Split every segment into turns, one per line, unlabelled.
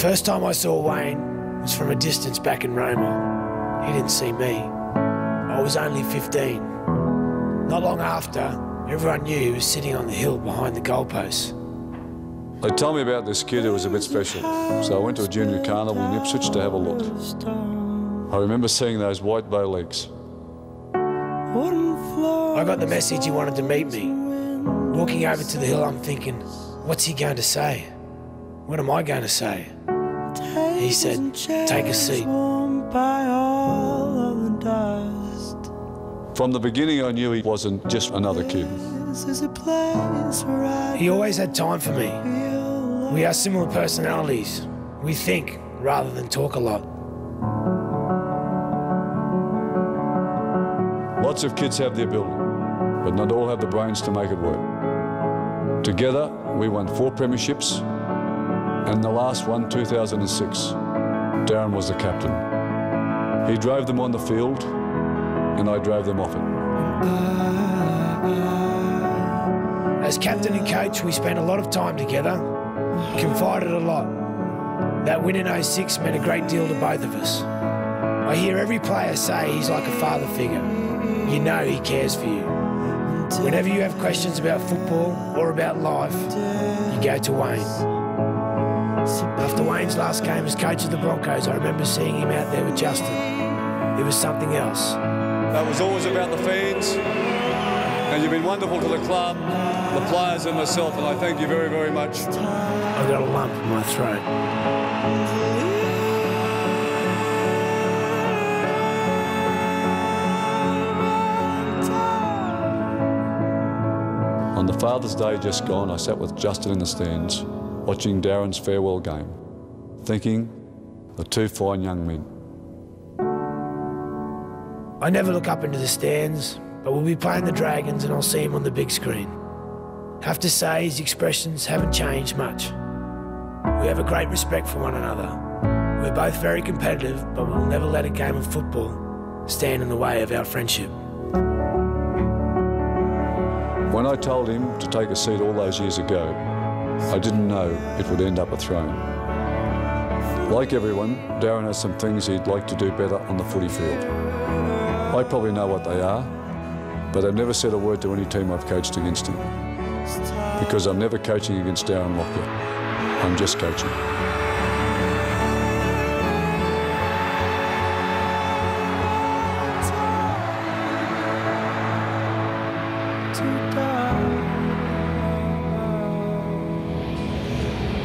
First time I saw Wayne was from a distance back in Roma. He didn't see me. I was only 15. Not long after, everyone knew he was sitting on the hill behind the goalposts.
They told me about this kid who was a bit special, so I went to a junior carnival in Ipswich to have a look. I remember seeing those white bow legs.
I got the message he wanted to meet me. Walking over to the hill, I'm thinking, what's he going to say? What am I going to say? He said, take a seat.
From the beginning, I knew he wasn't just another kid.
He always had time for me. We have similar personalities. We think rather than talk a lot.
Lots of kids have the ability, but not all have the brains to make it work. Together, we won 4 premierships, and the last one, 2006, Darren was the captain. He drove them on the field, and I drove them off it.
As captain and coach, we spent a lot of time together, confided a lot. That win in 06 meant a great deal to both of us. I hear every player say he's like a father figure. You know he cares for you. Whenever you have questions about football or about life, you go to Wayne. After Wayne's last game as coach of the Broncos, I remember seeing him out there with Justin. It was something else.
That was always about the fans, and you've been wonderful to the club, the players and myself, and I thank you very, very much.
I got a lump in my throat.
On the Father's Day just gone, I sat with Justin in the stands, watching Darren's farewell game, thinking of 2 fine young men.
I never look up into the stands, but we'll be playing the Dragons and I'll see him on the big screen. Have to say his expressions haven't changed much. We have a great respect for one another. We're both very competitive, but we'll never let a game of football stand in the way of our friendship.
When I told him to take a seat all those years ago, I didn't know it would end up a throne. Like everyone, Darren has some things he'd like to do better on the footy field. I probably know what they are, but I've never said a word to any team I've coached against him. Because I'm never coaching against Darren Lockyer. I'm just coaching.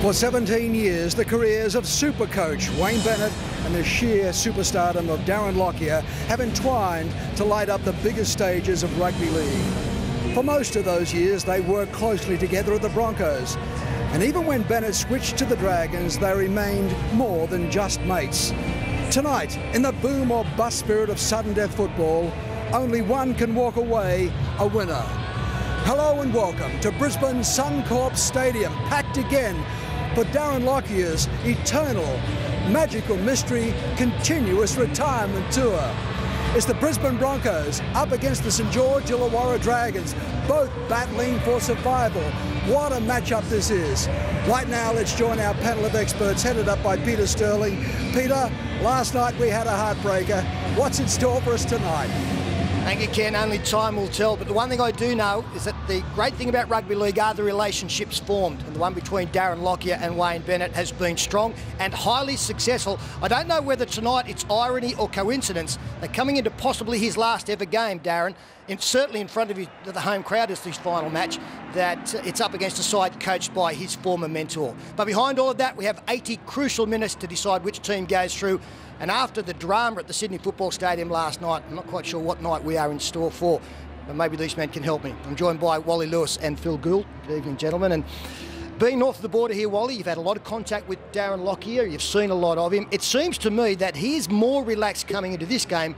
For 17 years, the careers of super coach Wayne Bennett and the sheer superstardom of Darren Lockyer have entwined to light up the biggest stages of rugby league. For most of those years, they worked closely together at the Broncos. And even when Bennett switched to the Dragons, they remained more than just mates. Tonight, in the boom or bust spirit of sudden death football, only one can walk away a winner. Hello and welcome to Brisbane Suncorp Stadium, packed again for Darren Lockyer's eternal, magical mystery, continuous retirement tour. It's the Brisbane Broncos up against the St George Illawarra Dragons, both battling for survival. What a matchup this is. Right now, let's join our panel of experts headed up by Peter Sterling. Peter, last night we had a heartbreaker. What's in store for us tonight?
Thank you, Ken. Only time will tell. But the one thing I do know is that the great thing about rugby league are the relationships formed. And the one between Darren Lockyer and Wayne Bennett has been strong and highly successful. I don't know whether tonight it's irony or coincidence that coming into possibly his last ever game, Darren, certainly in front of the home crowd as this final match, that it's up against a side coached by his former mentor. But behind all of that, we have 80 crucial minutes to decide which team goes through. And after the drama at the Sydney Football Stadium last night, I'm not quite sure what night we are in store for, but maybe these men can help me. I'm joined by Wally Lewis and Phil Gould. Good evening, gentlemen. And being north of the border here, Wally, you've had a lot of contact with Darren Lockyer. You've seen a lot of him. It seems to me that he is more relaxed coming into this game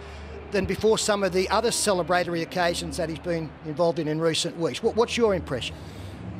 than before some of the other celebratory occasions that he's been involved in recent weeks. What's your impression?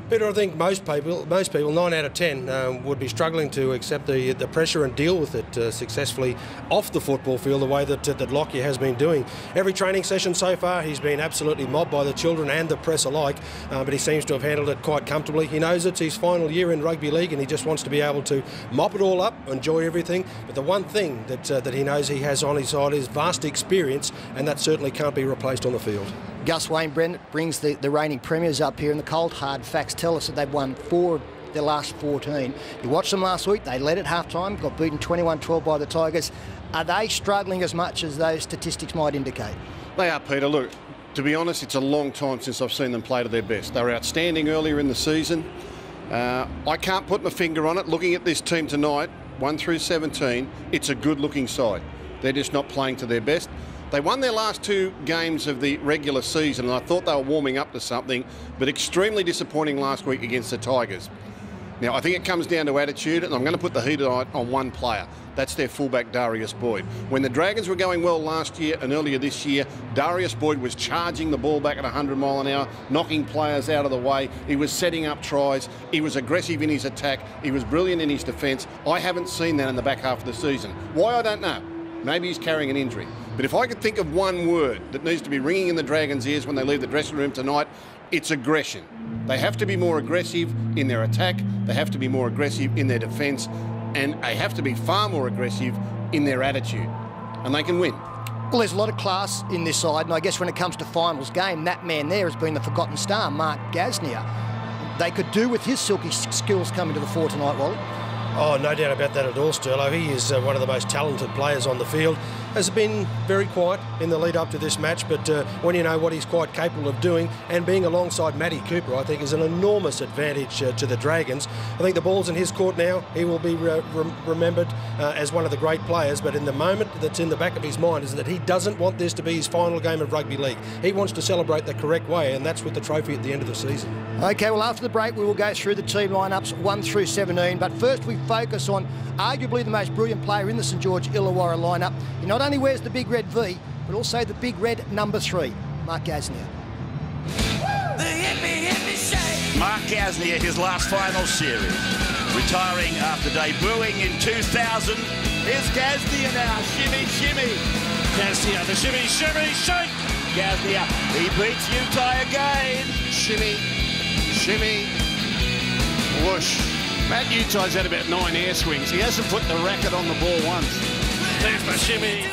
Peter, I think most people, 9 out of 10, would be struggling to accept the pressure and deal with it successfully off the football field the way that Lockyer has been doing. Every training session so far, he's been absolutely mobbed by the children and the press alike, but he seems to have handled it quite comfortably. He knows it's his final year in rugby league and he just wants to be able to mop it all up, enjoy everything. But the one thing that he knows he has on his side is vast experience, and that certainly can't be replaced on the field.
Gus, Wayne Bennett brings the reigning premiers up here, and the cold hard facts tell us that they've won 4 of their last 14. You watched them last week, they led at half-time, got beaten 21-12 by the Tigers. Are they struggling as much as those statistics might indicate?
They are, Peter. Look, to be honest, it's a long time since I've seen them play to their best. They were outstanding earlier in the season. I can't put my finger on it. Looking at this team tonight, 1 through 17, it's a good-looking side. They're just not playing to their best. They won their last 2 games of the regular season, and I thought they were warming up to something, but extremely disappointing last week against the Tigers. Now, I think it comes down to attitude, and I'm going to put the heat on one player. That's their fullback, Darius Boyd. When the Dragons were going well last year and earlier this year, Darius Boyd was charging the ball back at 100 mile an hour, knocking players out of the way. He was setting up tries. He was aggressive in his attack. He was brilliant in his defence. I haven't seen that in the back half of the season. Why, I don't know. Maybe he's carrying an injury. But if I could think of one word that needs to be ringing in the Dragons' ears when they leave the dressing room tonight, it's aggression. They have to be more aggressive in their attack, they have to be more aggressive in their defence, and they have to be far more aggressive in their attitude. And they can win.
Well, there's a lot of class in this side, and I guess when it comes to finals game, that man there has been the forgotten star, Mark Gasnier. They could do with his silky skills coming to the fore tonight, Wally.
Oh, no doubt about that at all, Sterlo. He is one of the most talented players on the field. Has been very quiet in the lead up to this match, but when you know what he's quite capable of doing, and being alongside Matty Cooper, I think is an enormous advantage to the Dragons. I think the ball's in his court now. He will be remembered as one of the great players, but in the moment that's in the back of his mind is that he doesn't want this to be his final game of rugby league. He wants to celebrate the correct way, and that's with the trophy at the end of the season.
OK, well, after the break, we will go through the team lineups 1 through 17, but first we focus on arguably the most brilliant player in the St George Illawarra lineup. He not only wears the big red V, but also the big red number 3, Mark Gasnier.
Mark Gasnier, his last final series, retiring after debuting in 2000. Here's Gasnier now, shimmy, shimmy. Gasnier, the shimmy, shimmy, shake. Gasnier, he beats Utah again. Shimmy, shimmy, whoosh. Matt Utah's had about 9 air swings. He hasn't put the racket on the ball once. There's the shimmy.